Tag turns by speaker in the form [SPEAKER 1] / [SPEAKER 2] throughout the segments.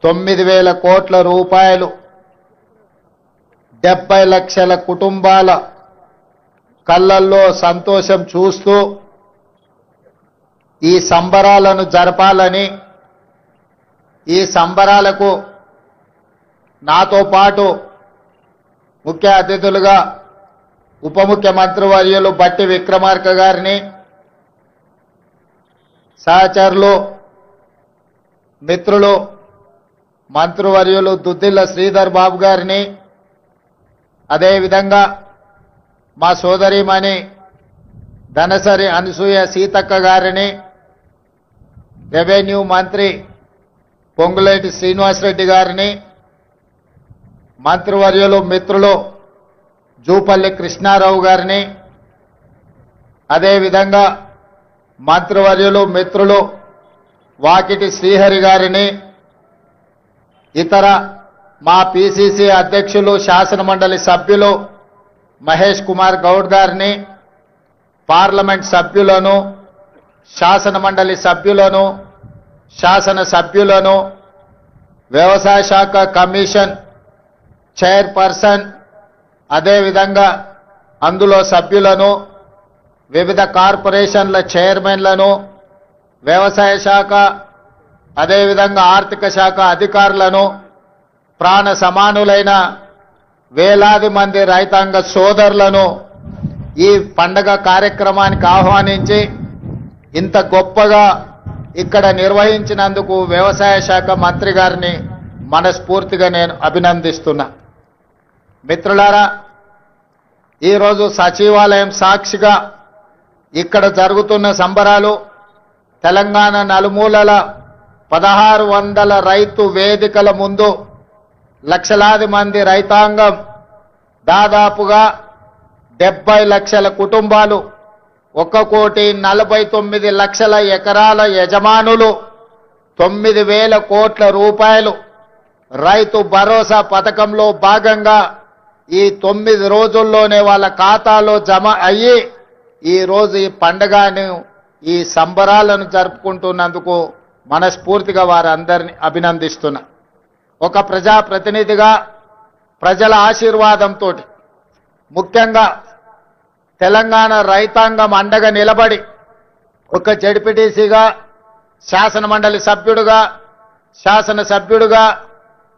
[SPEAKER 1] 9,000 కోట్ల రూపాయలు 70 లక్షల కుటుంబాల కళ్ళల్లో సంతోషం చూస్తూ ఈ సంబరాలను జరపాలని, ఈ సంబరాలకు నాతో పాటు ముఖ్య అతిథులుగా ఉప ముఖ్యమంత్రి వర్యులు బట్టి విక్రమార్క గారిని, సహచరులు మిత్రులు మంత్రివర్యులు దుద్దిల్ల శ్రీధర్ బాబు గారిని, అదేవిధంగా మా సోదరిమణి ధనసరి అనసూయ సీతక్క గారిని, రెవెన్యూ మంత్రి పొంగులేటి శ్రీనివాసరెడ్డి గారిని, మంత్రివర్యులు మిత్రులు జూపల్లి కృష్ణారావు గారిని, అదేవిధంగా మంత్రివర్యులు మిత్రులు వాకిటి శ్రీహరి గారిని, ఇతర మా పిసిసి అధ్యక్షులు శాసనమండలి సభ్యులు మహేష్ కుమార్ గౌడ్ గారిని, పార్లమెంట్ సభ్యులను, శాసనమండలి సభ్యులను, శాసన సభ్యులను, వ్యవసాయ శాఖ కమిషన్ చైర్పర్సన్, అదేవిధంగా అందులో సభ్యులను, వివిధ కార్పొరేషన్ల చైర్మన్లను, వ్యవసాయ శాఖ అదేవిధంగా ఆర్థిక శాఖ అధికారులను, ప్రాణ సమానులైన వేలాది మంది రైతాంగ సోదరులను ఈ పండగ కార్యక్రమానికి ఆహ్వానించి ఇంత గొప్పగా ఇక్కడ నిర్వహించినందుకు వ్యవసాయ శాఖ మంత్రి గారిని మనస్ఫూర్తిగా నేను అభినందిస్తున్నా. మిత్రులారా, ఈరోజు సచివాలయం సాక్షిగా ఇక్కడ జరుగుతున్న సంబరాలు తెలంగాణ నలుమూలల 1600 రైతు వేదికల ముందు లక్షలాది మంది రైతాంగం, దాదాపుగా 70 లక్షల కుటుంబాలు, 1,49,00,000 ఎకరాల యజమానులు 9,000 కోట్ల రూపాయలు రైతు భరోసా పథకంలో భాగంగా ఈ 9 రోజుల్లోనే వాళ్ళ ఖాతాలో జమ అయ్యి ఈ రోజు ఈ పండుగను, ఈ సంబరాలను జరుపుకుంటున్నందుకు మనస్ఫూర్తిగా వారందరినీ అభినందిస్తున్నా. ఒక ప్రజాప్రతినిధిగా ప్రజల ఆశీర్వాదంతో ముఖ్యంగా తెలంగాణ రైతాంగం అండగా నిలబడి ఒక జడ్పీటీసీగా, శాసనమండలి సభ్యుడిగా, శాసనసభ్యుడిగా,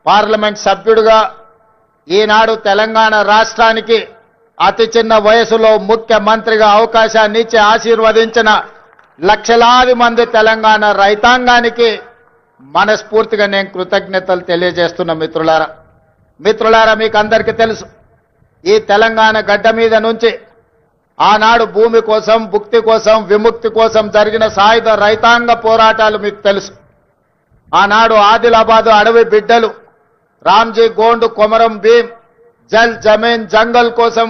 [SPEAKER 1] పార్లమెంట్ సభ్యుడిగా ఈనాడు తెలంగాణ రాష్ట్రానికి అతి చిన్న వయసులో ముఖ్యమంత్రిగా అవకాశాన్ని ఇచ్చి ఆశీర్వదించిన లక్షలాది మంది తెలంగాణ రైతాంగానికి మనస్ఫూర్తిగా నేను కృతజ్ఞతలు తెలియజేస్తున్న మిత్రులారా, మీకు అందరికీ తెలుసు, ఈ తెలంగాణ గడ్డ మీద నుంచి ఆనాడు భూమి కోసం, భుక్తి కోసం, విముక్తి కోసం జరిగిన సాయుధ రైతాంగ పోరాటాలు మీకు తెలుసు. ఆనాడు ఆదిలాబాద్ అడవి బిడ్డలు రామ్జీ గోండు, కొమరం భీం, జల్ జమీన్ జంగల్ కోసం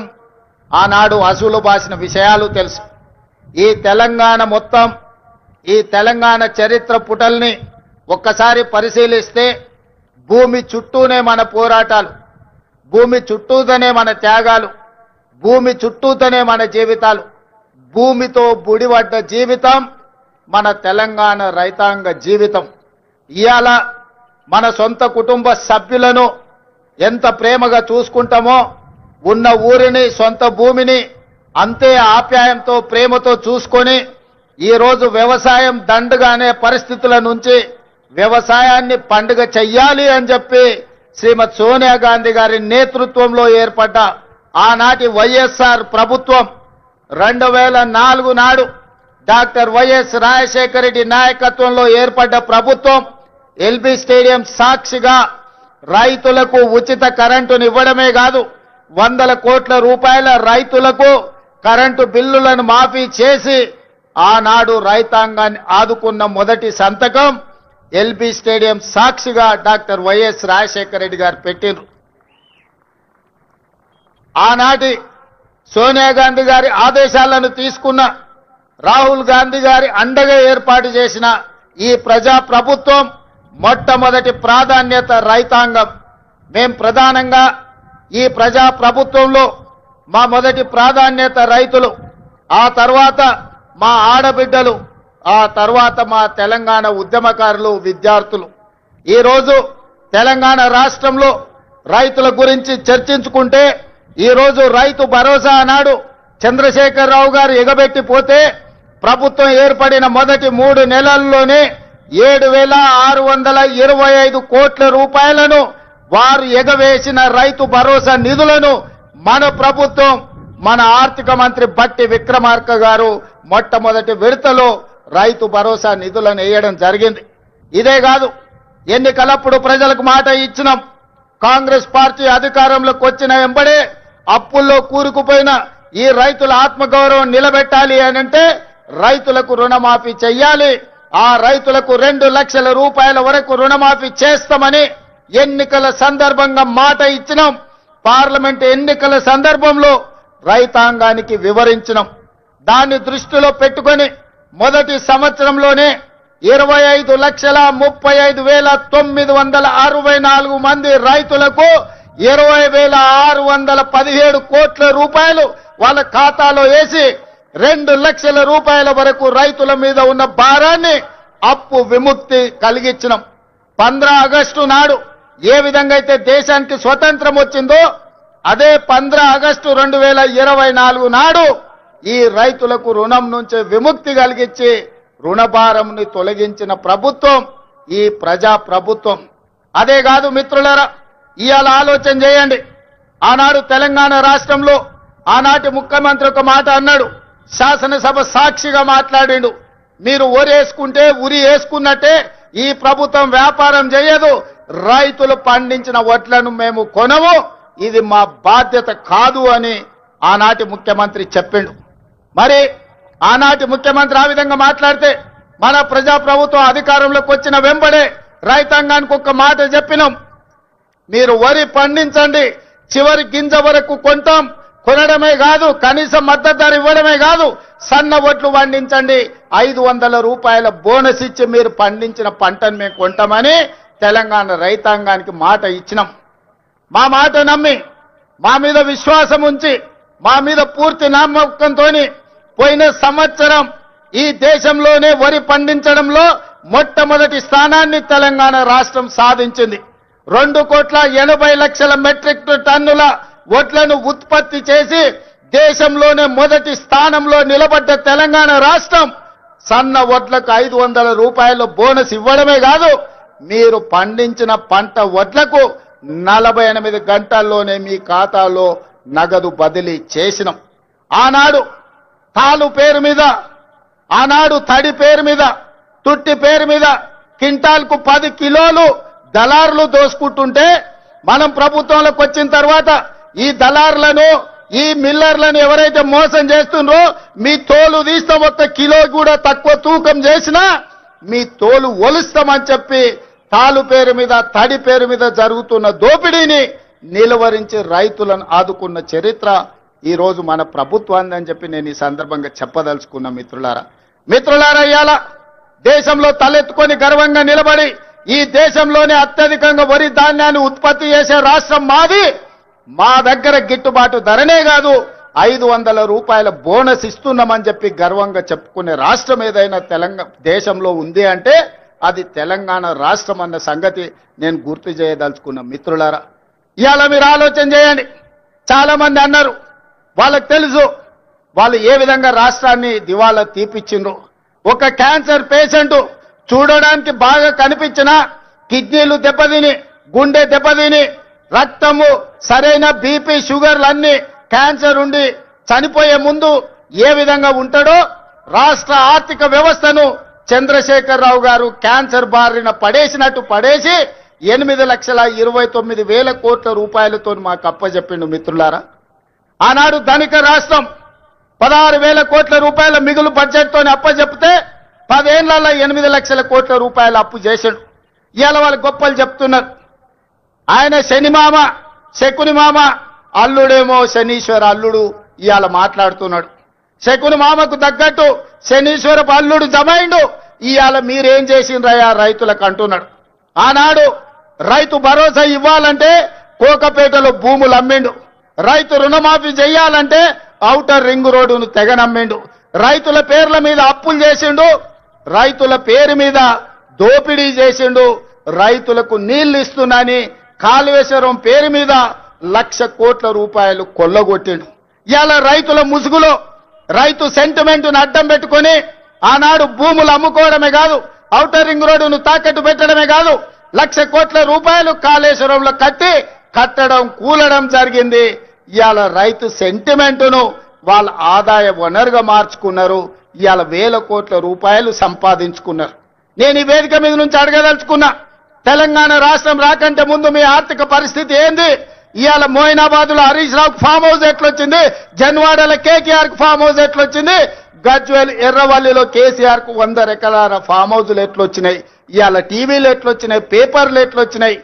[SPEAKER 1] ఆనాడు అసూలు బాసిన విషయాలు తెలుసు. ఈ తెలంగాణ మొత్తం, ఈ తెలంగాణ చరిత్ర పుటల్ని ఒక్కసారి పరిశీలిస్తే భూమి చుట్టూనే మన పోరాటాలు, భూమి చుట్టూతోనే మన త్యాగాలు, భూమి చుట్టూతోనే మన జీవితాలు, భూమితో బుడిపడ్డ జీవితం మన తెలంగాణ రైతాంగ జీవితం. ఇవాళ మన సొంత కుటుంబ సభ్యులను ఎంత ప్రేమగా చూసుకుంటామో, ఉన్న ఊరిని, సొంత భూమిని అంతే ఆప్యాయంతో, ప్రేమతో చూసుకొని ఈరోజు వ్యవసాయం దండుగానే పరిస్థితుల నుంచి వ్యవసాయాన్ని పండుగ చెయ్యాలి అని చెప్పి శ్రీమతి సోనియా గాంధీ గారి నేతృత్వంలో ఏర్పడ్డ ఆనాటి వైఎస్ఆర్ ప్రభుత్వం 2004 నాడు డాక్టర్ వైఎస్ రాజశేఖర రెడ్డి నాయకత్వంలో ఏర్పడ్డ ప్రభుత్వం ఎల్బీ స్టేడియం సాక్షిగా రైతులకు ఉచిత కరెంటును ఇవ్వడమే కాదు, 100 కోట్ల రూపాయల రైతులకు కరెంటు బిల్లులను మాఫీ చేసి ఆనాడు రైతాంగాన్ని ఆదుకున్న మొదటి సంతకం ఎల్బీ స్టేడియం సాక్షిగా డాక్టర్ వైఎస్ రాజశేఖర రెడ్డి గారు పెట్టిండ్రు. ఆనాటి సోనియా గాంధీ గారి ఆదేశాలను తీసుకున్న, రాహుల్ గాంధీ గారి అండగా ఏర్పాటు చేసిన ఈ ప్రజా ప్రభుత్వం మొట్టమొదటి ప్రాధాన్యత రైతాంగం. మేం ప్రధానంగా ఈ ప్రజా ప్రభుత్వంలో మా మొదటి ప్రాధాన్యత రైతులు, ఆ తర్వాత మా ఆడబిడ్డలు, ఆ తర్వాత మా తెలంగాణ ఉద్యమకారులు, విద్యార్థులు. ఈరోజు తెలంగాణ రాష్ట్రంలో రైతుల గురించి చర్చించుకుంటే ఈరోజు రైతు భరోసా అన్నాడు చంద్రశేఖరరావు గారు ఎగబెట్టిపోతే ప్రభుత్వం ఏర్పడిన మొదటి 3 నెలల్లోనే 7,625 కోట్ల రూపాయలను వారు ఎగవేసిన రైతు భరోసా నిధులను మన ప్రభుత్వం మన ఆర్థిక మంత్రి బట్టి విక్రమార్క గారు మొట్టమొదటి విడతలో రైతు భరోసా నిధులను వేయడం జరిగింది. ఇదే కాదు, ఎన్నికలప్పుడు ప్రజలకు మాట ఇచ్చినాం. కాంగ్రెస్ పార్టీ అధికారంలోకి వచ్చిన వెంబడే అప్పుల్లో కూరుకుపోయిన ఈ రైతుల ఆత్మగౌరవం నిలబెట్టాలి అనంటే రైతులకు రుణమాఫీ చెయ్యాలి. ఆ రైతులకు 2 లక్షల రూపాయల వరకు రుణమాఫీ చేస్తామని ఎన్నికల సందర్భంగా మాట ఇచ్చినాం. పార్లమెంట్ ఎన్నికల సందర్భంలో రైతాంగానికి వివరించినాం. దాన్ని దృష్టిలో పెట్టుకొని మొదటి సంవత్సరంలోనే 25,35,964 మంది రైతులకు 20,617 కోట్ల రూపాయలు వాళ్ళ ఖాతాలో వేసి 2 లక్షల రూపాయల వరకు రైతుల మీద ఉన్న భారాన్ని అప్పు విముక్తి కలిగించినాం. 15 ఆగస్టు నాడు ఏ విధంగా అయితే దేశానికి స్వతంత్రం వచ్చిందో అదే 15 ఆగస్టు 2024 నాడు ఈ రైతులకు రుణం నుంచి విముక్తి కలిగించి రుణభారంని తొలగించిన ప్రభుత్వం ఈ ప్రజా ప్రభుత్వం. అదే కాదు మిత్రులారా, ఇవాళ ఆలోచన చేయండి. ఆనాడు తెలంగాణ రాష్ట్రంలో ఆనాటి ముఖ్యమంత్రి ఒక మాట అన్నాడు, శాసనసభ సాక్షిగా మాట్లాడిండు. మీరు ఒరేసుకుంటే ఉరి వేసుకున్నట్టే ఈ ప్రభుత్వం వ్యాపారం చేయదు, రైతులు పండించిన వడ్లను మేము కొనము, ఇది మా బాధ్యత కాదు అని ఆనాటి ముఖ్యమంత్రి చెప్పిండు. మరి ఆనాటి ముఖ్యమంత్రి ఆ విధంగా మాట్లాడితే మన ప్రజా ప్రభుత్వం అధికారంలోకి వచ్చిన వెంబడే రైతాంగానికి ఒక మాట చెప్పినాం, మీరు వరి పండించండి, చివరి గింజ వరకు కొంటాం, కొనడమే కాదు కనీసం మద్దతు ధర ఇవ్వడమే కాదు సన్న వడ్లు పండించండి, 500 రూపాయల బోనస్ ఇచ్చి మీరు పండించిన పంటను మేము కొంటామని తెలంగాణ రైతాంగానికి మాట ఇచ్చినాం. మా మాట నమ్మి మా మీద విశ్వాసం ఉంచి మా మీద పూర్తి నమ్మకంతో పోయిన సంవత్సరం ఈ దేశంలోనే వరి పండించడంలో మొట్టమొదటి స్థానాన్ని తెలంగాణ రాష్ట్రం సాధించింది. 2,80,00,000 మెట్రిక్ టన్నుల వడ్లను ఉత్పత్తి చేసి దేశంలోనే మొదటి స్థానంలో నిలబడ్డ తెలంగాణ రాష్ట్రం సన్న వడ్లకు 500 రూపాయల బోనస్ ఇవ్వడమే కాదు, మీరు పండించిన పంట వడ్లకు 48 గంటల్లోనే మీ ఖాతాలో నగదు బదిలీ చేసినాం. ఆనాడు తాలు పేరు మీద, ఆనాడు తడి పేరు మీద, తుట్టి పేరు మీద క్వింటాల్కు 10 కిలోలు దళారులు దోసుకుంటుంటే మనం ప్రభుత్వంలోకి వచ్చిన తర్వాత ఈ దళారులను ఈ మిల్లర్లను ఎవరైతే మోసం చేస్తుండ్రో మీ తోలు తీస్తాం, 1 కిలో కూడా తక్కువ తూకం చేసినా మీ తోలు ఒలుస్తామని చెప్పి తాలు పేరు మీద తడి పేరు మీద జరుగుతున్న దోపిడీని నిలువరించి రైతులను ఆదుకున్న చరిత్ర ఈ రోజు మన ప్రభుత్వాన్ని అని చెప్పి నేను ఈ సందర్భంగా చెప్పదలుచుకున్న మిత్రులారా ఇయాల దేశంలో తలెత్తుకొని గర్వంగా నిలబడి ఈ దేశంలోనే అత్యధికంగా వరి ధాన్యాన్ని ఉత్పత్తి చేసే రాష్ట్రం మాది. మా దగ్గర గిట్టుబాటు ధరనే కాదు 500 రూపాయల బోనస్ ఇస్తున్నామని చెప్పి గర్వంగా చెప్పుకునే రాష్ట్రం ఏదైనా తెలంగాణ దేశంలో ఉంది అంటే అది తెలంగాణ రాష్ట్రం అన్న సంగతి నేను గుర్తు చేయదలుచుకున్న మిత్రులారా. ఇవాళ మీరు ఆలోచన చేయండి. చాలా మంది అన్నారు, వాళ్ళకి తెలుసు వాళ్ళు ఏ విధంగా రాష్ట్రాన్ని దివాలా తీపిచ్చిండ్రు. ఒక క్యాన్సర్ పేషెంట్ చూడడానికి బాగా కనిపించినా కిడ్నీలు దెబ్బతిని, గుండె దెబ్బతిని, రక్తము సరైన బీపీ షుగర్లన్నీ క్యాన్సర్ ఉండి చనిపోయే ముందు ఏ విధంగా ఉంటాడో రాష్ట్ర ఆర్థిక వ్యవస్థను చంద్రశేఖరరావు గారు క్యాన్సర్ బారిన పడేసినట్టు పడేసి 8,29,000 కోట్ల రూపాయలతో మాకు అప్పచెప్పిండు మిత్రులారా. ఆనాడు ధనిక రాష్ట్రం 16,000 కోట్ల రూపాయల మిగులు బడ్జెట్తో అప్పచెప్తే 10 ఏళ్లలో 8 లక్షల కోట్ల రూపాయలు అప్పు చేశాడు. ఇవాళ వాళ్ళు గొప్పలు చెప్తున్నారు. ఆయన శనిమామ శకుని మామ అల్లుడేమో శనీశ్వర అల్లుడు ఇవాళ మాట్లాడుతున్నాడు. శకుని మామకు తగ్గట్టు శనీశ్వరపు అల్లుడు జమైండు. ఇవాళ మీరేం చేసిండ్రయ్యా రైతులకు అంటున్నాడు. ఆనాడు రైతు భరోసా ఇవ్వాలంటే కోకపేటలో భూములు అమ్మిండు, రైతు రుణమాఫీ చేయాలంటే ఔటర్ రింగ్ రోడ్డును తెగనమ్మిండు, రైతుల పేర్ల మీద అప్పులు చేసిండు, రైతుల పేరు మీద దోపిడీ చేసిండు, రైతులకు నీళ్లు ఇస్తున్నాని కాళేశ్వరం పేరు మీద 1,00,000 కోట్ల రూపాయలు కొల్లగొట్టిండు. ఇవాళ రైతుల ముసుగులో రైతు సెంటిమెంట్ను అడ్డం పెట్టుకొని ఆనాడు భూములు అమ్ముకోవడమే కాదు, ఔటర్ రింగ్ రోడ్డును తాకట్టు పెట్టడమే కాదు, 1,00,000 కోట్ల రూపాయలు కాళేశ్వరంలో కట్టడం కూలడం జరిగింది. ఇవాళ రైతు సెంటిమెంట్ను వాళ్ళ ఆదాయ వనరుగా మార్చుకున్నారు. ఇవాళ 1,000 కోట్ల రూపాయలు సంపాదించుకున్నారు. నేను ఈ వేదిక మీద నుంచి అడగదలుచుకున్నా, తెలంగాణ రాష్ట్రం రాకంటే ముందు మీ ఆర్థిక పరిస్థితి ఏంది? ఇవాళ మోయినాబాద్లో హరీష్ రావుకు ఫామ్ హౌస్ ఎట్లొచ్చింది, జన్వాడలో కేటీఆర్కు ఫామ్ హౌస్ ఎట్లొచ్చింది, గజ్వేల్ ఎర్రవల్లిలో కేసీఆర్ కు 100 ఎకరాల ఫామ్ హౌజులు ఎట్లొచ్చినాయి, ఇవాళ టీవీలు ఎట్లొచ్చినాయి, పేపర్లు ఎట్లొచ్చినాయి,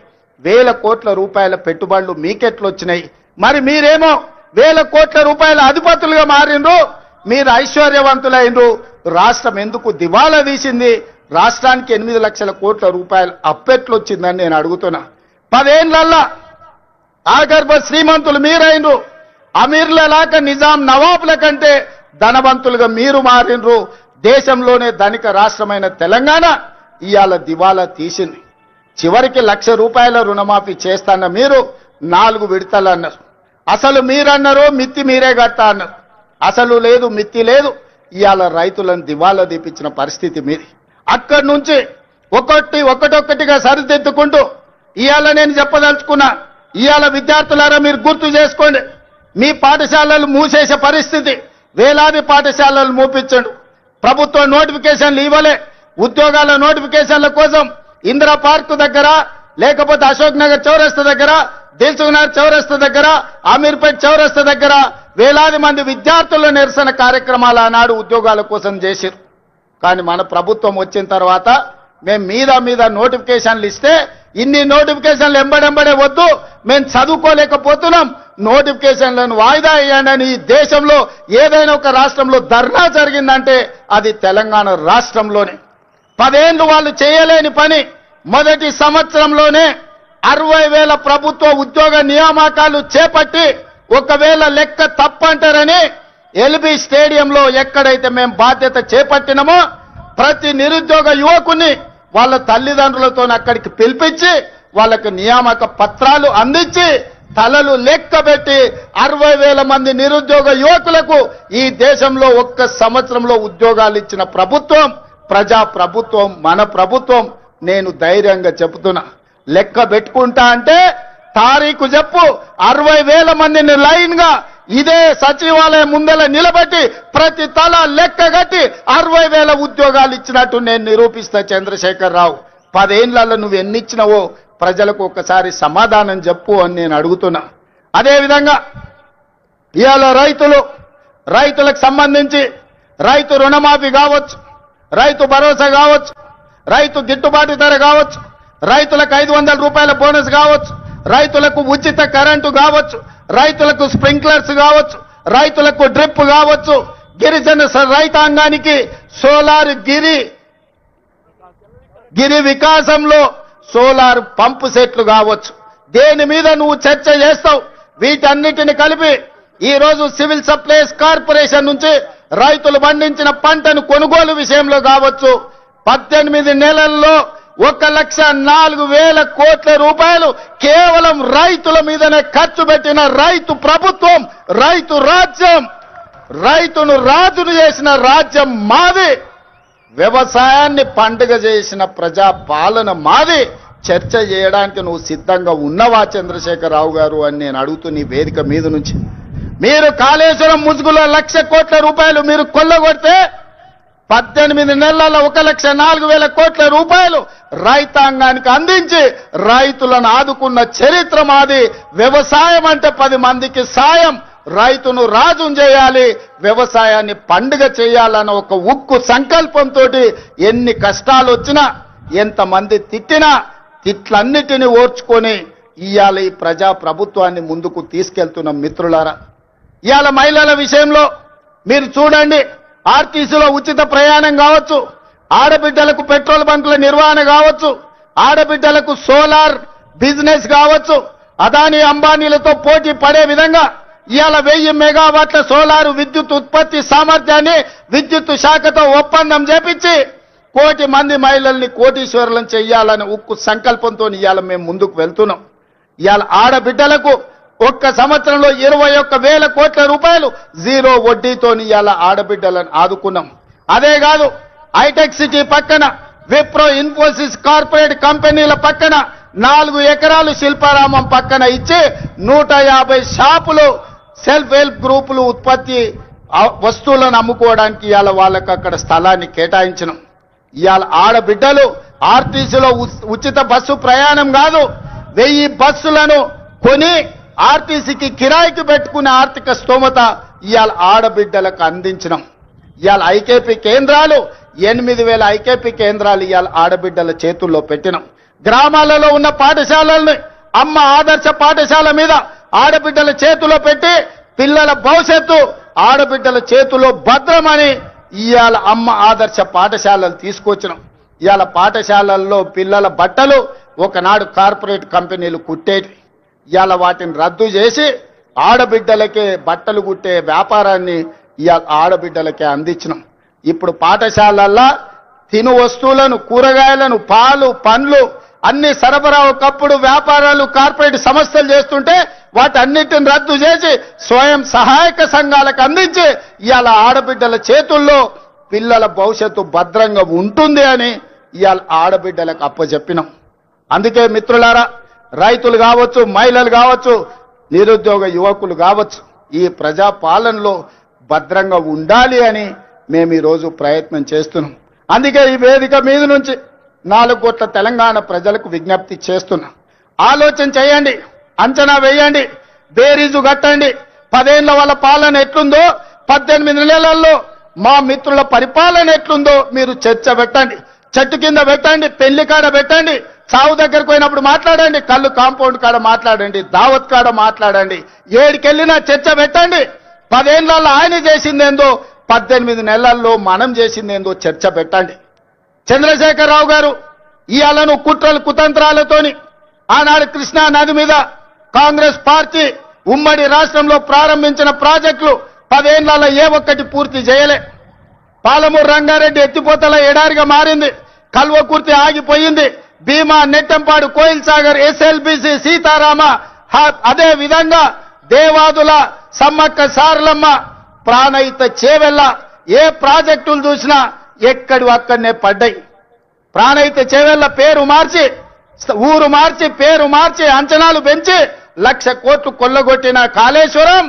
[SPEAKER 1] 1,000 కోట్ల రూపాయల పెట్టుబడులు మీకెట్లొచ్చినాయి? మరి మీరేమో 1,000 కోట్ల రూపాయల అధిపతులుగా మారిండ్రు, మీరు ఐశ్వర్యవంతులైనరు. రాష్ట్రం ఎందుకు దివాలా తీసింది? రాష్ట్రానికి 8 లక్షల కోట్ల రూపాయలు అప్పెట్లొచ్చిందని నేను అడుగుతున్నా. 10 ఏళ్లల్లా ఆగర్భ శ్రీమంతులు మీరైనరు. అమీర్ల లాక నిజాం నవాబుల కంటే ధనవంతులుగా మీరు మారినరు. దేశంలోనే ధనిక రాష్ట్రమైన తెలంగాణ ఇవాళ దివాలా తీసింది. చివరికి 1,00,000 రూపాయల రుణమాఫీ చేస్తాన్న మీరు 4 విడతలు అన్నారు. అసలు మీరన్నారు మిత్తి మీరే కట్టా అన్నారు. అసలు లేదు మిత్తి లేదు. ఇవాళ రైతులను దివాలా తీపించిన పరిస్థితి మీది. అక్కడి నుంచి ఒక్కొక్కటిగా సరిదిద్దుకుంటూ ఇవాళ నేను చెప్పదలుచుకున్నా. ఇవాళ విద్యార్థులారా మీరు గుర్తు చేసుకోండి, మీ పాఠశాలలు మూసేసే పరిస్థితి, వేలాది పాఠశాలలు మూపించండు. ప్రభుత్వ నోటిఫికేషన్లు ఇవ్వలే. ఉద్యోగాల నోటిఫికేషన్ల కోసం ఇందిరా పార్క్ దగ్గర, లేకపోతే అశోక్ నగర్ చౌరస్తా దగ్గర, దిల్సుఖ్నగర్ చౌరస్తా దగ్గర, అమీర్పేట్ చౌరస్తా దగ్గర వేలాది మంది విద్యార్థుల నిరసన కార్యక్రమాలు ఆనాడు ఉద్యోగాల కోసం చేశారు. కానీ మన ప్రభుత్వం వచ్చిన తర్వాత మేము మీద నోటిఫికేషన్లు ఇస్తే ఇన్ని నోటిఫికేషన్లు ఎంబడెంబడే వద్దు, మేము చదువుకోలేకపోతున్నాం, నోటిఫికేషన్లను వాయిదా వేయండి. ఈ దేశంలో ఏదైనా ఒక రాష్ట్రంలో ధర్నా జరిగిందంటే అది తెలంగాణ రాష్ట్రంలోనే. 10 ఏళ్లు వాళ్ళు చేయలేని పని మొదటి సంవత్సరంలోనే 60,000 ప్రభుత్వ ఉద్యోగ నియామకాలు చేపట్టి, ఒకవేళ లెక్క తప్పంటారని ఎల్బీ స్టేడియంలో ఎక్కడైతే మేము బాధ్యత చేపట్టినామో ప్రతి నిరుద్యోగ యువకుని వాళ్ళ తల్లిదండ్రులతో అక్కడికి పిలిపించి వాళ్ళకు నియామక పత్రాలు అందించి తలలు లెక్కబెట్టి 60,000 మంది నిరుద్యోగ యువకులకు ఈ దేశంలో ఒక్క సంవత్సరంలో ఉద్యోగాలు ఇచ్చిన ప్రభుత్వం ప్రజా ప్రభుత్వం, మన ప్రభుత్వం. నేను ధైర్యంగా చెబుతున్నా, లెక్క పెట్టుకుంటా అంటే తారీఖు చెప్పు, 60,000 మందిని లైన్ గా ఇదే సచివాలయం ముందల నిలబెట్టి ప్రతి తల లెక్క కట్టి 60,000 ఉద్యోగాలు ఇచ్చినట్టు నేను నిరూపిస్తా. చంద్రశేఖర్ రావు, 10 ఏళ్లలో నువ్వు ఎన్ని ఇచ్చినావో ప్రజలకు ఒకసారి సమాధానం చెప్పు అని నేను అడుగుతున్నా. అదేవిధంగా ఇవాళ రైతులకు సంబంధించి రైతు రుణమాఫీ కావచ్చు, రైతు భరోసా కావచ్చు, రైతు గిట్టుబాటు ధర కావచ్చు, రైతులకు 500 రూపాయల బోనస్ కావచ్చు, రైతులకు ఉచిత కరెంటు కావచ్చు, రైతులకు స్ప్రింక్లర్స్ కావచ్చు, రైతులకు డ్రిప్ కావచ్చు, గిరిజన రైతాంగానికి సోలార్ గిరి వికాసంలో సోలార్ పంపు సెట్లు కావచ్చు. దేని మీద నువ్వు చర్చ చేస్తావు? వీటన్నిటిని కలిపి ఈ రోజు సివిల్ సప్లైస్ కార్పొరేషన్ నుంచి రైతులు పండించిన పంటను కొనుగోలు విషయంలో కావచ్చు 18 నెలల్లో 1,04,000 కోట్ల రూపాయలు కేవలం రైతుల మీదనే ఖర్చు పెట్టిన రైతు ప్రభుత్వం, రైతు రాజ్యం, రైతును రాజును చేసిన రాజ్యం మాది, వ్యవసాయాన్ని పండుగ చేసిన ప్రజా పాలన మాది. చర్చ చేయడానికి నువ్వు సిద్ధంగా ఉన్నవా చంద్రశేఖర్ రావు గారు అని నేను అడుగుతున్న ఈ వేదిక మీద నుంచి. మీరు కాళేశ్వరం ముసుగులో 1,00,000 కోట్ల రూపాయలు మీరు కొల్లగొడితే 18 నెలల్లో 1,04,000 కోట్ల రూపాయలు రైతాంగానికి అందించి రైతులను ఆదుకున్న చరిత్ర మాది. వ్యవసాయం అంటే 10 మందికి సాయం, రైతును రాజును చేయాలి, వ్యవసాయాన్ని పండుగ చేయాలన్న ఒక ఉక్కు సంకల్పంతో ఎన్ని కష్టాలు వచ్చినా ఎంతమంది తిట్టినా తిట్లన్నిటిని ఓర్చుకొని ఇవాళ ఈ ప్రజా ప్రభుత్వాన్ని ముందుకు తీసుకెళ్తున్న మిత్రులారా, ఇవాళ మహిళల విషయంలో మీరు చూడండి, ఆర్టీసీలో ఉచిత ప్రయాణం కావచ్చు, ఆడబిడ్డలకు పెట్రోల్ బంకుల నిర్వహణ కావచ్చు, ఆడబిడ్డలకు సోలార్ బిజినెస్ కావచ్చు, అదానీ అంబానీలతో పోటీ పడే విధంగా ఇవాళ 1000 మెగావాట్ల సోలారు విద్యుత్ ఉత్పత్తి సామర్థ్యాన్ని విద్యుత్ శాఖతో ఒప్పందం చేపించి కోటి మంది మహిళల్ని కోటీశ్వరులను చెయ్యాలని ఉక్కు సంకల్పంతో ఇవాళ మేము ముందుకు వెళ్తున్నాం. ఇవాళ ఆడబిడ్డలకు ఒక్క సంవత్సరంలో 21,000 కోట్ల రూపాయలు జీరో వడ్డీతో ఇవాళ ఆడబిడ్డలను ఆదుకున్నాం. అదే కాదు, హైటెక్ సిటీ పక్కన విప్రో ఇన్ఫోసిస్ కార్పొరేట్ కంపెనీల పక్కన 4 ఎకరాలు శిల్పారామం పక్కన ఇచ్చి 150 షాపులు సెల్ఫ్ హెల్ప్ గ్రూపులు ఉత్పత్తి వస్తువులను అమ్ముకోవడానికి ఇవాళ వాళ్ళకి అక్కడ స్థలాన్ని కేటాయించినాం. ఇవాళ ఆడబిడ్డలు ఆర్టీసీలో ఉచిత బస్సు ప్రయాణం కాదు, 1000 బస్సులను కొని ఆర్టీసీకి కిరాయికి పెట్టుకునే ఆర్థిక స్తోమత ఇవాళ ఆడబిడ్డలకు అందించినాం. ఇవాళ ఐకేపీ కేంద్రాలు 8,000 ఐకేపీ కేంద్రాలు ఇవాళ ఆడబిడ్డల చేతుల్లో పెట్టినాం. గ్రామాలలో ఉన్న పాఠశాలల్ని అమ్మ ఆదర్శ పాఠశాల మీద ఆడబిడ్డల చేతిలో పెట్టి పిల్లల భవిష్యత్తు ఆడబిడ్డల చేతిలో భద్రమని ఇవాళ అమ్మ ఆదర్శ పాఠశాలలు తీసుకొచ్చినాం. ఇవాళ పాఠశాలల్లో పిల్లల బట్టలు ఒకనాడు కార్పొరేట్ కంపెనీలు కుట్టేవి, ఇవాళ వాటిని రద్దు చేసి ఆడబిడ్డలకే బట్టలు కుట్టే వ్యాపారాన్ని ఇవాళ ఆడబిడ్డలకే అందించినాం. ఇప్పుడు పాఠశాలల్లో తిను వస్తువులను, కూరగాయలను, పాలు, పండ్లు అన్ని సరఫరా ఒకప్పుడు వ్యాపారాలు కార్పొరేట్ సంస్థలు చేస్తుంటే వాటన్నిటిని రద్దు చేసి స్వయం సహాయక సంఘాలకు అందించి ఇవాళ ఆడబిడ్డల చేతుల్లో పిల్లల భవిష్యత్తు భద్రంగా ఉంటుంది అని ఇవాళ ఆడబిడ్డలకు అప్పచెప్పినాం. అందుకే మిత్రులారా, రైతులు కావచ్చు, మహిళలు కావచ్చు, నిరుద్యోగ యువకులు కావచ్చు, ఈ ప్రజా పాలనలో భద్రంగా ఉండాలి అని మేము ఈరోజు ప్రయత్నం చేస్తున్నాం. అందుకే ఈ వేదిక మీద నుంచి 4 కోట్ల తెలంగాణ ప్రజలకు విజ్ఞప్తి చేస్తున్నా. ఆలోచన చేయండి, అంచనా వేయండి, బేరీజు కట్టండి. 10 ఏళ్ల వాళ్ళ పాలన ఎట్లుందో, 18 నెలల్లో మా మిత్రుల పరిపాలన ఎట్లుందో మీరు చర్చ పెట్టండి. చెట్టు కింద పెట్టండి, పెళ్లి కాడ పెట్టండి, చావు దగ్గరకు పోయినప్పుడు మాట్లాడండి, కళ్ళు కాంపౌండ్ కాడ మాట్లాడండి, దావత్ కాడ మాట్లాడండి, ఏడికెళ్ళినా చర్చ పెట్టండి. 10 ఏళ్లలో ఆయన చేసిందేందో, 18 నెలల్లో మనం చేసిందేందో చర్చ పెట్టండి. చంద్రశేఖరరావు గారు ఇవాళను కుట్రలు కుతంత్రాలతోని ఆనాడు కృష్ణా నది మీద కాంగ్రెస్ పార్టీ ఉమ్మడి రాష్ట్రంలో ప్రారంభించిన ప్రాజెక్టులు 10 ఏళ్లలో ఏ ఒక్కటి పూర్తి చేయలే. పాలమూరు రంగారెడ్డి ఎత్తిపోతల ఎడారిగా మారింది, కల్వకుర్తి ఆగిపోయింది, భీమా, నెట్టంపాడు, కోయిల్ సాగర్, ఎస్ఎల్బిసి, సీతారామ, అదే విధంగా దేవాదుల, సమ్మక్క సారలమ్మ, ప్రాణహిత చేవెళ్ళ, ఏ ప్రాజెక్టులు చూసినా ఎక్కడి అక్కడనే పడ్డాయి. ప్రాణహిత చేవెళ్ళ పేరు మార్చి, ఊరు మార్చి, పేరు మార్చి, అంచనాలు పెంచి 1,00,000 కోట్లు కొల్లగొట్టిన కాళేశ్వరం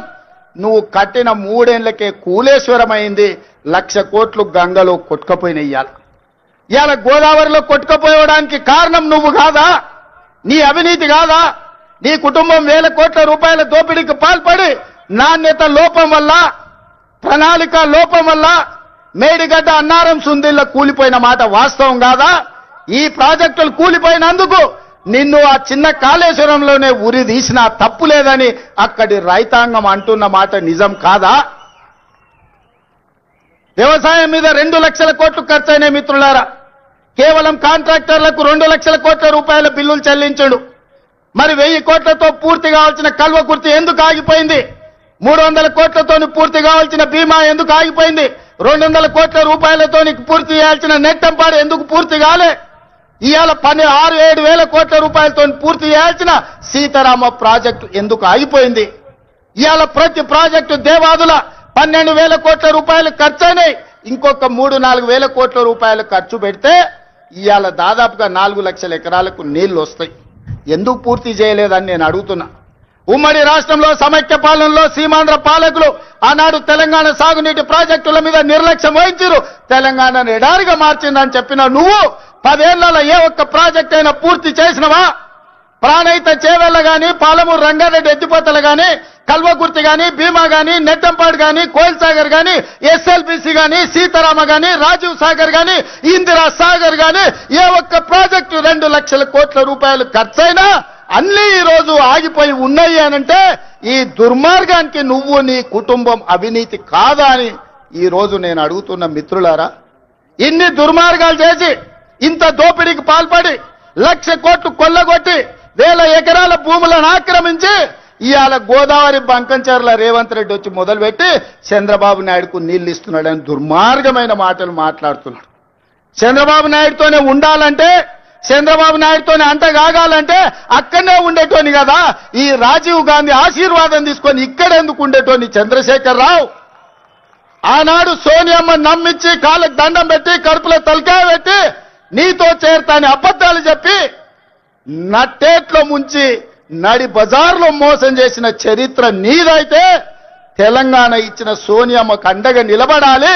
[SPEAKER 1] నువ్వు కట్టిన 3 ఏళ్లకే కూలేశ్వరం అయింది. 1,00,000 కోట్లు గంగలో కొట్టుకపోయినాయి. ఇవాళ గోదావరిలో కొట్టుకపోవడానికి కారణం నువ్వు కాదా? నీ అవినీతి కాదా? నీ కుటుంబం 1,000 కోట్ల రూపాయల దోపిడీకి పాల్పడి నాణ్యత లోపం వల్ల, ప్రణాళిక లోపం వల్ల మేడిగడ్డ, అన్నారం, సుందిల్ల కూలిపోయిన మాట వాస్తవం కాదా? ఈ ప్రాజెక్టులు కూలిపోయినందుకు నిన్ను ఆ చిన్న కాళేశ్వరంలోనే ఉరి తీసినా తప్పు లేదని అక్కడి రైతాంగం అంటున్న మాట నిజం కాదా? వ్యవసాయం మీద 2 లక్షల కోట్లు ఖర్చయినాయి మిత్రులారా. కేవలం కాంట్రాక్టర్లకు 2 లక్షల కోట్ల రూపాయల బిల్లులు చెల్లించాడు. మరి 1000 కోట్లతో పూర్తి కావాల్సిన కల్వకుర్తి ఎందుకు ఆగిపోయింది? 300 కోట్లతో పూర్తి కావాల్సిన భీమా ఎందుకు ఆగిపోయింది? 200 కోట్ల రూపాయలతో పూర్తి చేయాల్సిన నెట్టంపాడు ఎందుకు పూర్తి కాలే? ఇవాళ 6-7 వేల కోట్ల రూపాయలతో పూర్తి చేయాల్సిన సీతారామ ప్రాజెక్టు ఎందుకు ఆగిపోయింది? ఇవాళ ప్రతి ప్రాజెక్టు దేవాదుల 12,000 కోట్ల రూపాయలు ఖర్చయినాయి. ఇంకొక 3-4 వేల కోట్ల రూపాయలు ఖర్చు పెడితే ఇవాళ దాదాపుగా 4 లక్షల ఎకరాలకు నీళ్లు వస్తాయి. ఎందుకు పూర్తి చేయలేదని నేను అడుగుతున్నా. ఉమ్మడి రాష్ట్రంలో సమైక్య పాలనలో సీమాంధ్ర పాలకులు ఆనాడు తెలంగాణ సాగునీటి ప్రాజెక్టుల మీద నిర్లక్ష్యం వహించారు, తెలంగాణను ఎడారిగా మార్చిందని చెప్పిన నువ్వు 10 ఏళ్లలో ఏ ఒక్క ప్రాజెక్ట్ అయినా పూర్తి చేసినవా? ప్రాణహిత చేవెళ్ళ గాని, పాలమూరు రంగారెడ్డి ఎత్తిపోతలు గాని, కల్వకుర్తి గాని, భీమా గాని, నెట్టంపాడు గాని, కోయిల్ సాగర్ గాని, ఎస్ఎల్బిసి గాని, సీతారామ గాని, రాజీవ్ సాగర్ గాని, ఇందిరా సాగర్ గాని ఏ ఒక్క ప్రాజెక్టు 2 లక్షల కోట్ల రూపాయలు ఖర్చైనా అన్ని ఈ రోజు ఆగిపోయి ఉన్నాయి అనంటే ఈ దుర్మార్గానికి నువ్వు, నీ కుటుంబం అవినీతి కాదా అని ఈ రోజు నేను అడుగుతున్న మిత్రులారా. ఇన్ని దుర్మార్గాలు చేసి, ఇంత దోపిడీకి పాల్పడి, 1,00,000 కోట్లు కొల్లగొట్టి, 1000 ఎకరాల భూములను ఆక్రమించి ఇవాళ గోదావరి బంకంచెర్ల రేవంత్ రెడ్డి వచ్చి మొదలుపెట్టి చంద్రబాబు నాయుడుకు నీళ్లు ఇస్తున్నాడని దుర్మార్గమైన మాటలు మాట్లాడుతున్నాడు. చంద్రబాబు నాయుడుతోనే ఉండాలంటే, చంద్రబాబు నాయుడుతోనే అంటగాగాలంటే అక్కడనే ఉండేటోని కదా. ఈ రాజీవ్ గాంధీ ఆశీర్వాదం తీసుకొని ఇక్కడెందుకు ఉండేటోని చంద్రశేఖర్ రావు? ఆనాడు సోనియమ్మ నమ్మించి కాళ్ళకు దండం పెట్టి కడుపులో తలకాయ పెట్టి నీతో చేరతాని అబద్ధాలు చెప్పి నట్టేట్లో ముంచి నడి బజార్లో మోసం చేసిన చరిత్ర నీదైతే తెలంగాణ ఇచ్చిన సోనియమ్మకు అండగా నిలబడాలి.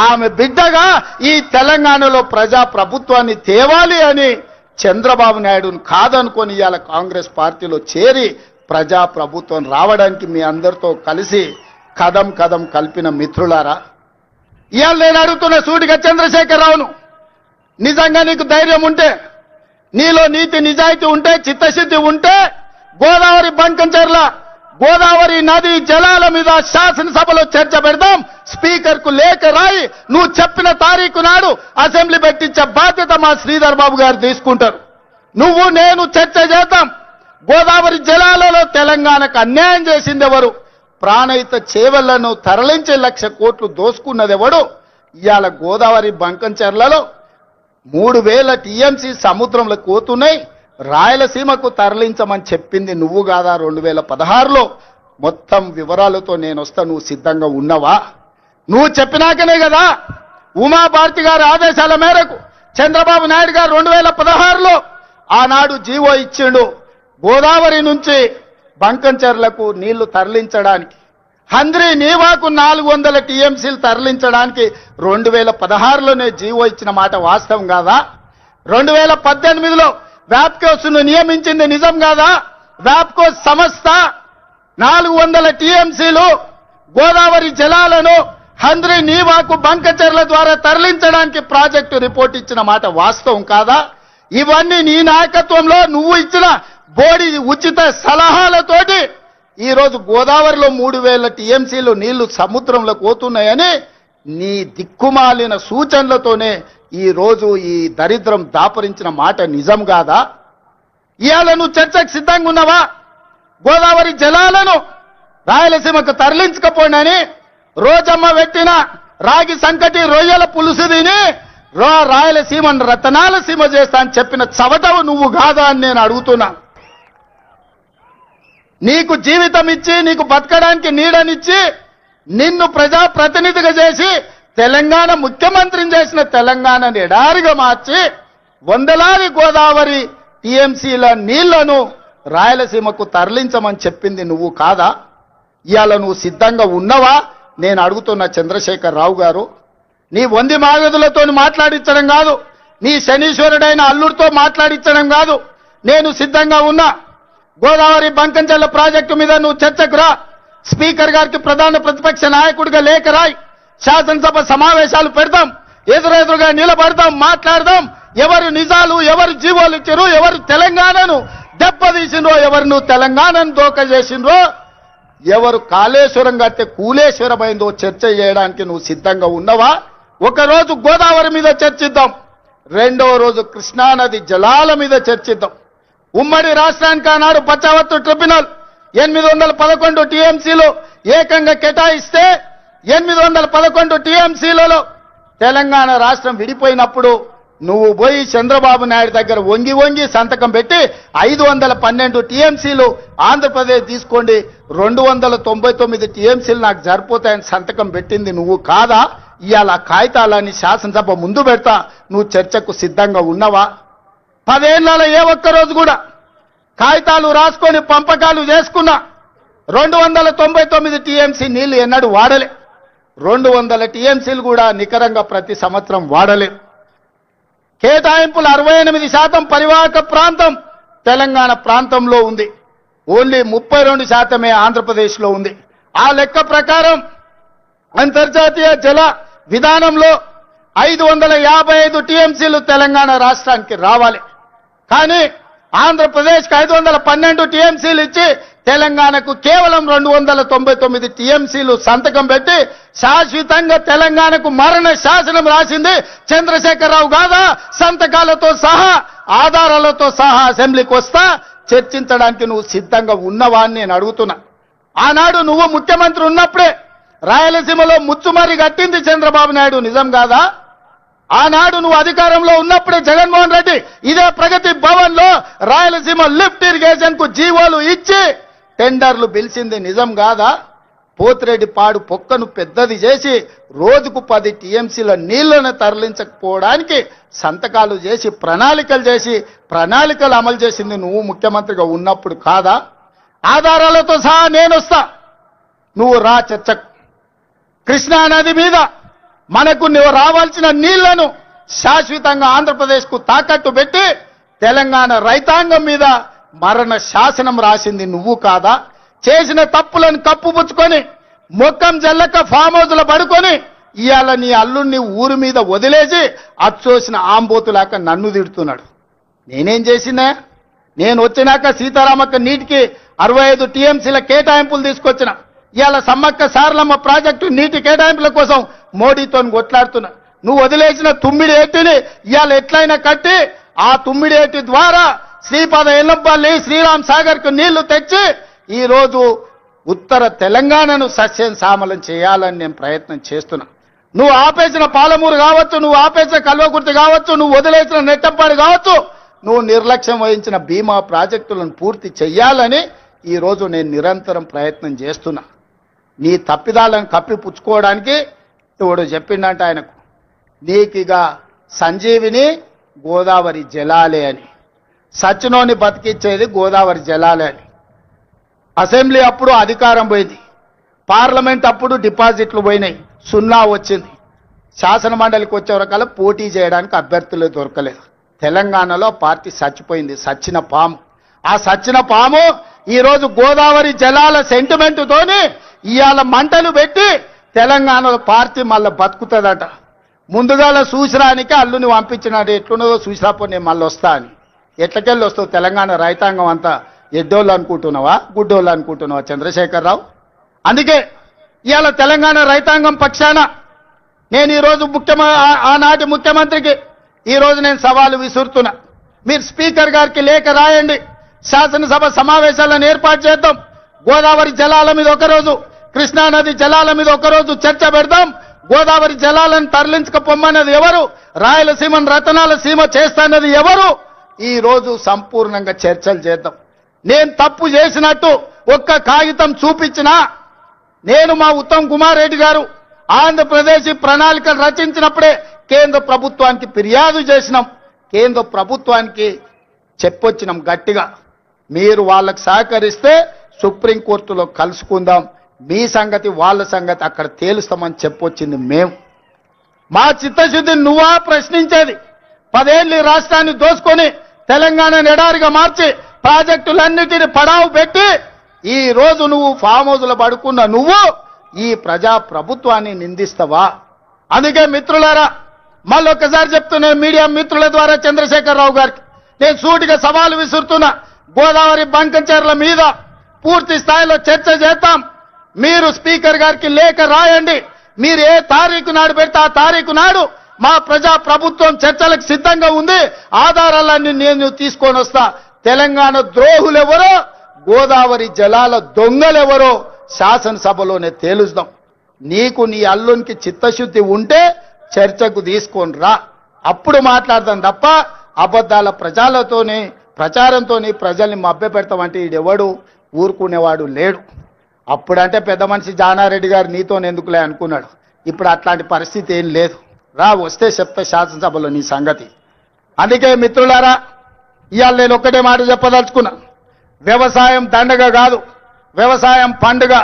[SPEAKER 1] ఆమె బిడ్డగా ఈ తెలంగాణలో ప్రజా ప్రభుత్వాన్ని తేవాలి అని చంద్రబాబు నాయుడును కాదనుకొని ఇవాళ కాంగ్రెస్ పార్టీలో చేరి ప్రజా ప్రభుత్వం రావడానికి మీ అందరితో కలిసి కదం కదం కలిపిన మిత్రులారా, ఇవాళ నేను అడుగుతున్న సూటిగా చంద్రశేఖర్ రావును, నిజంగా నీకు ధైర్యం ఉంటే, నీలో నీతి నిజాయితీ ఉంటే, చిత్తశుద్ధి ఉంటే గోదావరి బంకంచెర్ల గోదావరి నది జలాల మీద శాసనసభలో చర్చ పెడదాం. స్పీకర్ కు లేఖ రాయి నువ్వు చెప్పిన తారీఖు నాడు అసెంబ్లీ పెట్టించే బాధ్యత మా శ్రీధర్ బాబు గారు తీసుకుంటారు. నువ్వు నేను చర్చ చేద్దాం. గోదావరి జలాలలో తెలంగాణకు అన్యాయం చేసింది ఎవరు? ప్రాణహిత చేవళ్లను తరలించే 1,00,000 కోట్లు దోసుకున్నది ఎవడు? ఇవాళ గోదావరి బంకంచెర్లలో 3,000 టీఎంసీ సముద్రంలో పోతున్నాయి. రాయలసీమకు తరలించమని చెప్పింది నువ్వు కాదా? 2016లో మొత్తం వివరాలతో నేను వస్తా, నువ్వు సిద్ధంగా ఉన్నవా? నువ్వు చెప్పినాకనే కదా ఉమాభారతి గారి ఆదేశాల మేరకు చంద్రబాబు నాయుడు గారు 2016లో ఆనాడు జీవో ఇచ్చిండు. గోదావరి నుంచి బంకంచెర్లకు నీళ్లు తరలించడానికి, హంద్రీ నీవాకు 400 టీఎంసీలు తరలించడానికి 2016లోనే జీవో ఇచ్చిన మాట వాస్తవం కాదా? 2018లో వ్యాప్కోస్ను నియమించింది నిజం కాదా? వ్యాప్కోస్ సంస్థ 400 టీఎంసీలు గోదావరి జలాలను హంద్రీ నీవాకు బంకచెర్ల ద్వారా తరలించడానికి ప్రాజెక్టు రిపోర్ట్ ఇచ్చిన మాట వాస్తవం కాదా? ఇవన్నీ నీ నాయకత్వంలో నువ్వు ఇచ్చిన బోడి ఉచిత సలహాలతోటి ఈరోజు గోదావరిలో 3,000 టీఎంసీలు నీళ్లు సముద్రంలో పోతున్నాయని నీ దిక్కుమాలిన సూచనలతోనే ఈ రోజు ఈ దరిద్రం దాపరించిన మాట నిజం కాదా? ఇవాళ నువ్వు చర్చకు సిద్ధంగా ఉన్నావా? గోదావరి జలాలను రాయలసీమకు తరలించకపోయినని రోజమ్మ పెట్టిన రాగి సంకటి రొయ్యల పులుసు తిని రాయలసీమను రతనాల సీమ చేస్తా అని చెప్పిన చవటవు నువ్వు కాదా అని నేను అడుగుతున్నా. నీకు జీవితం ఇచ్చి, నీకు బతకడానికి నీడనిచ్చి, నిన్ను ప్రజాప్రతినిధిగా చేసి తెలంగాణ ముఖ్యమంత్రిని చేసిన తెలంగాణని ఎడారిగా మార్చి వందలాది గోదావరి టీఎంసీల నీళ్లను రాయలసీమకు తరలించమని చెప్పింది నువ్వు కాదా? ఇవాళ నువ్వు సిద్ధంగా ఉన్నవా నేను అడుగుతున్న చంద్రశేఖర్ రావు గారు. నీ వంది మాగదులతో మాట్లాడించడం కాదు, నీ శనీశ్వరుడైన అల్లుడితో మాట్లాడించడం కాదు. నేను సిద్ధంగా ఉన్నా. గోదావరి బంకంచెర్ల ప్రాజెక్టు మీద నువ్వు చర్చకు రా. స్పీకర్ గారికి ప్రధాన ప్రతిపక్ష నాయకుడిగా లేఖ రాయి. శాసనసభ సమావేశాలు పెడదాం, ఎదురెదురుగా నిలబడదాం, మాట్లాడదాం. ఎవరు నిజాలు, ఎవరు జీవోలు ఇచ్చారు, ఎవరు తెలంగాణను దెబ్బతీసిండ్రో, ఎవరు నువ్వు తెలంగాణను దోక చేసిండ్రో, ఎవరు కాళేశ్వరం కడితే కూలేశ్వరమైందో చర్చ చేయడానికి నువ్వు సిద్ధంగా ఉన్నవా? ఒకరోజు గోదావరి మీద చర్చిద్దాం, రెండో రోజు కృష్ణానది జలాల మీద చర్చిద్దాం. ఉమ్మడి రాష్ట్రానికి ఆనాడు పచ్చావత్తు ట్రిబ్యునల్ 811 టీఎంసీలు ఏకంగా కేటాయిస్తే 811 టీఎంసీలలో తెలంగాణ రాష్ట్రం విడిపోయినప్పుడు నువ్వు పోయి చంద్రబాబు నాయుడు దగ్గర వంగి వంగి సంతకం పెట్టి 512 టీఎంసీలు ఆంధ్రప్రదేశ్ తీసుకోండి, 299 టీఎంసీలు నాకు సరిపోతాయని సంతకం పెట్టింది నువ్వు కాదా? ఇవాళ కాగితాలని శాసనసభ ముందు పెడతా, నువ్వు చర్చకు సిద్ధంగా ఉన్నవా? 10 ఏళ్లలో ఏ ఒక్కరోజు కూడా కాగితాలు రాసుకొని పంపకాలు చేసుకున్నా 299 టీఎంసీ నీళ్లు ఎన్నడూ వాడలే. 200 టీఎంసీలు కూడా నికరంగా ప్రతి సంవత్సరం వాడలే. కేటాయింపులు 68% పరివాహక ప్రాంతం తెలంగాణ ప్రాంతంలో ఉంది, ఓన్లీ 32% ఆంధ్రప్రదేశ్లో ఉంది. ఆ లెక్క ప్రకారం అంతర్జాతీయ జల విధానంలో 555 టీఎంసీలు తెలంగాణ రాష్ట్రానికి రావాలి. కానీ ఆంధ్రప్రదేశ్కి 512 టీఎంసీలు ఇచ్చి తెలంగాణకు కేవలం 299 టీఎంసీలు సంతకం పెట్టి శాశ్వతంగా తెలంగాణకు మరణ శాసనం రాసింది చంద్రశేఖరరావు కాదా? సంతకాలతో సహా ఆధారాలతో సహా అసెంబ్లీకి వస్తా, చర్చించడానికి నువ్వు సిద్ధంగా ఉన్నవా అని నేను అడుగుతున్నా. ఆనాడు నువ్వు ముఖ్యమంత్రి ఉన్నప్పుడే రాయలసీమలో ముచ్చుమరి కట్టింది చంద్రబాబు నాయుడు, నిజం కాదా? ఆనాడు నువ్వు అధికారంలో ఉన్నప్పుడే జగన్మోహన్ రెడ్డి ఇదే ప్రగతి భవన్ లో రాయలసీమ లిఫ్ట్ ఇరిగేషన్ కు జీవోలు ఇచ్చి టెండర్లు పిలిచింది నిజం కాదా? పోతిరెడ్డి పాడు పొక్కను పెద్దది చేసి రోజుకు 10 టీఎంసీల నీళ్లను తరలించకపోవడానికి సంతకాలు చేసి ప్రణాళికలు అమలు చేసింది నువ్వు ముఖ్యమంత్రిగా ఉన్నప్పుడు కాదా? ఆధారాలతో సహా నేనొస్తా, నువ్వు రా చర్చకు. కృష్ణా నది మీద మనకు నువ్వు రావాల్సిన నీళ్లను శాశ్వతంగా ఆంధ్రప్రదేశ్కు తాకట్టు పెట్టి తెలంగాణ రైతాంగం మీద మరణ శాసనం రాసింది నువ్వు కాదా? చేసిన తప్పులను కప్పుపుచ్చుకొని మొక్కం జల్లక ఫామ్ హౌస్లో పడుకొని ఇవాళ నీ అల్లుడిని ఊరి మీద వదిలేసి అచ్చోసిన ఆంబోతులాక నన్ను తిడుతున్నాడు. నేనేం చేసినా? నేను వచ్చినాక సీతారామక్క నీటికి 65 టీఎంసీల కేటాయింపులు తీసుకొచ్చిన. ఇవాళ సమ్మక్క సారలమ్మ ప్రాజెక్టు నీటి కేటాయింపుల కోసం మోడీతో కొట్లాడుతున్నా. నువ్వు వదిలేసిన తుమ్మిడి ఏటిని ఇవాళ ఎట్లయినా కట్టి ఆ తుమ్మిడి ఏటి ద్వారా శ్రీపాద ఎల్లంపల్లి శ్రీరామ్ సాగర్ కు నీళ్లు తెచ్చి ఈ రోజు ఉత్తర తెలంగాణను సస్యం సామలం చేయాలని నేను ప్రయత్నం చేస్తున్నా. నువ్వు ఆపేసిన పాలమూరు కావచ్చు, నువ్వు ఆపేసిన కల్వకుర్తి కావచ్చు, నువ్వు వదిలేసిన నెట్టంపాడు కావచ్చు, నువ్వు నిర్లక్ష్యం వహించిన భీమా ప్రాజెక్టులను పూర్తి చెయ్యాలని ఈ రోజు నేను నిరంతరం ప్రయత్నం చేస్తున్నా. నీ తప్పిదాలను కప్పిపుచ్చుకోవడానికి తోడు చెప్పిండంట ఆయనకు, నీకిగా సంజీవిని గోదావరి జలాలే అని, సచ్చినోని బతికిచ్చేది గోదావరి జలాలే అని. అసెంబ్లీ అప్పుడు అధికారం పోయింది, పార్లమెంట్ అప్పుడు డిపాజిట్లు పోయినాయి, 0 వచ్చింది. శాసన మండలికి వచ్చే వరకల్లా పోటీ చేయడానికి అభ్యర్థులు దొరకలేదు. తెలంగాణలో పార్టీ చచ్చిపోయింది, సచ్చిన పాము. ఆ సచ్చిన పాము ఈరోజు గోదావరి జలాల సెంటిమెంటుతోని ఇవాళ మంటలు పెట్టి తెలంగాణలో పార్టీ మళ్ళీ బతుకుతుందట. ముందుగాల చూసిరానికి అల్లుని పంపించినాడు, ఎట్లున్నదో చూసిరాపో నేను మళ్ళీ వస్తా అని. ఎట్లకెళ్ళి వస్తావు? తెలంగాణ రైతాంగం అంతా ఎడ్డోళ్ళు అనుకుంటున్నావా, గుడ్డోళ్ళు అనుకుంటున్నావా చంద్రశేఖరరావు? అందుకే ఇవాళ తెలంగాణ రైతాంగం పక్షాన నేను ఈరోజు ఆనాటి ముఖ్యమంత్రికి ఈరోజు నేను సవాలు విసురుతున్నా. మీరు స్పీకర్ గారికి లేఖ రాయండి, శాసనసభ సమావేశాలను ఏర్పాటు చేద్దాం. గోదావరి జలాల మీద ఒకరోజు, కృష్ణానది జలాల మీద ఒకరోజు చర్చ పెడదాం. గోదావరి జలాలను తరలించకపోమ్మన్నది ఎవరు? రాయలసీమను రతనాల సీమ చేస్తాన్నది ఎవరు? ఈ రోజు సంపూర్ణంగా చర్చలు చేద్దాం. నేను తప్పు చేసినట్టు ఒక్క కాగితం చూపించినా, నేను మా ఉత్తమ్ కుమార్ రెడ్డి గారు ఆంధ్రప్రదేశ్ ప్రణాళికలు రచించినప్పుడే కేంద్ర ప్రభుత్వానికి ఫిర్యాదు చేసినాం, కేంద్ర ప్రభుత్వానికి చెప్పొచ్చినాం గట్టిగా. మీరు వాళ్ళకు సహకరిస్తే సుప్రీంకోర్టులో కలుసుకుందాం, మీ సంగతి వాళ్ళ సంగతి అక్కడ తేలుస్తామని చెప్పొచ్చింది మేము. మా చిత్తశుద్ధిని నువ్వా ప్రశ్నించేది? 10 ఏళ్ళు రాష్ట్రాన్ని దోసుకొని తెలంగాణ ఎడారిగా మార్చి ప్రాజెక్టులన్నిటిని పడావు పెట్టి ఈ రోజు నువ్వు ఫామ్ హౌస్లో పడుకున్న నువ్వు ఈ ప్రజా ప్రభుత్వాన్ని నిందిస్తావా? అందుకే మిత్రులారా, మళ్ళొక్కసారి చెప్తున్నా మీడియా మిత్రుల ద్వారా చంద్రశేఖరరావు గారికి నేను సూటిగా సవాలు విసురుతున్నా. గోదావరి బంకంచెర్ల మీద పూర్తి స్థాయిలో చర్చ చేద్దాం. మీరు స్పీకర్ గారికి లేఖ రాయండి. మీరు ఏ తారీఖు నాడు పెడితే ఆ తారీఖు నాడు మా ప్రజా ప్రభుత్వం చర్చలకు సిద్ధంగా ఉంది. ఆధారాలన్నీ నేను తీసుకొని వస్తా. తెలంగాణ ద్రోహులెవరో, గోదావరి జలాల దొంగలెవరో శాసనసభలోనే తేలుస్తాం. నీకు నీ అల్లునికి చిత్తశుద్ధి ఉంటే చర్చకు తీసుకొని రా, అప్పుడు మాట్లాడదాం తప్ప అబద్ధాల ప్రచారంతోని ప్రజల్ని మభ్యపెడతామంటే ఈడెవడు ఊరుకునేవాడు లేడు. అప్పుడంటే పెద్ద మనిషి జానారెడ్డి గారు నీతో ఎందుకులే అనుకున్నాడు. ఇప్పుడు అట్లాంటి పరిస్థితి ఏం లేదు. రా, వస్తే చెప్తే శాసనసభలో నీ సంగతి. అందుకే మిత్రులారా, ఇవాళ నేను ఒక్కటే మాట చెప్పదలుచుకున్నా. వ్యవసాయం దండగ కాదు, వ్యవసాయం పండుగ.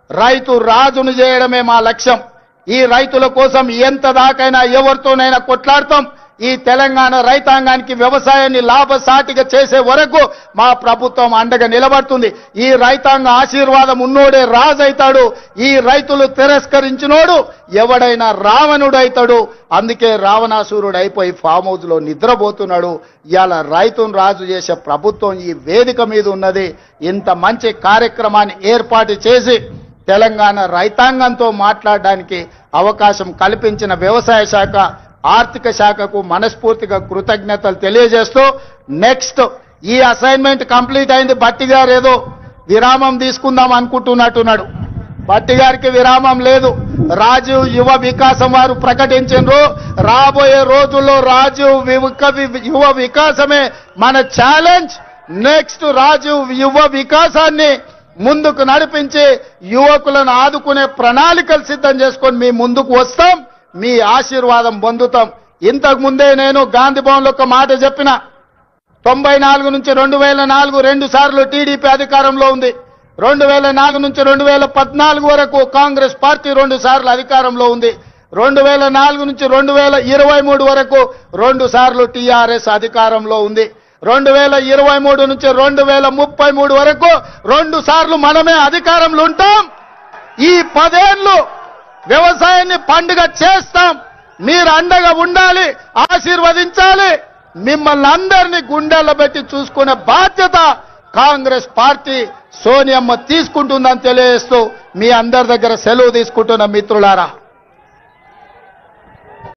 [SPEAKER 1] రైతు రాజును చేయడమే మా లక్ష్యం. ఈ రైతుల కోసం ఎంత దాకైనా ఎవరితోనైనా కొట్లాడతాం. ఈ తెలంగాణ రైతాంగానికి వ్యవసాయాన్ని లాభసాటిగా చేసే వరకు మా ప్రభుత్వం అండగా నిలబడుతుంది. ఈ రైతాంగ ఆశీర్వాదం ఉన్నోడే రాజు అవుతాడు. ఈ రైతులు తిరస్కరించినోడు ఎవడైనా రావణుడు అవుతాడు. అందుకే రావణాసురుడు అయిపోయి ఫామ్ హౌస్ లో నిద్రపోతున్నాడు. ఇవాళ రైతును రాజు చేసే ప్రభుత్వం ఈ వేదిక మీద ఉన్నది. ఇంత మంచి కార్యక్రమాన్ని ఏర్పాటు చేసి తెలంగాణ రైతాంగంతో మాట్లాడడానికి అవకాశం కల్పించిన వ్యవసాయ శాఖ, ఆర్థిక శాఖకు మనస్ఫూర్తిగా కృతజ్ఞతలు తెలియజేస్తూ, నెక్స్ట్ ఈ అసైన్మెంట్ కంప్లీట్ అయింది. భట్టి గారు ఏదో విరామం తీసుకుందాం అనుకుంటున్నట్టున్నాడు. భట్టి గారికి విరామం లేదు. రాజీవ్ యువ వికాసం వారు ప్రకటించారు. రాబోయే రోజుల్లో రాజీవ్ యువ వికాసమే మన ఛాలెంజ్. నెక్స్ట్ రాజీవ్ యువ వికాసాన్ని ముందుకు నడిపించి యువకులను ఆదుకునే ప్రణాళికలు సిద్ధం చేసుకొని మీ ముందుకు వస్తాం. మీ ఆశీర్వాదం పొందుతాం. ఇంతకు ముందే నేను గాంధీ భవన్లో ఒక మాట చెప్పిన. 94 నుంచి 2004 2 సార్లు టీడీపీ అధికారంలో ఉంది. 2004 నుంచి 2014 వరకు కాంగ్రెస్ పార్టీ 2 సార్లు అధికారంలో ఉంది. 2004 నుంచి 2023 వరకు 2 సార్లు టీఆర్ఎస్ అధికారంలో ఉంది. 2023 నుంచి 2033 వరకు 2 సార్లు మనమే అధికారంలో ఉంటాం. ఈ 10 ఏళ్లు వ్యవసాయాన్ని పండుగ చేస్తాం. మీరు అండగా ఉండాలి, ఆశీర్వదించాలి. మిమ్మల్ని అందరినీ గుండెల్లో పెట్టి చూసుకునే బాధ్యత కాంగ్రెస్ పార్టీ సోనియమ్మ తీసుకుంటుందని తెలియజేస్తూ మీ అందరి దగ్గర సెలవు తీసుకుంటున్న మిత్రులారా.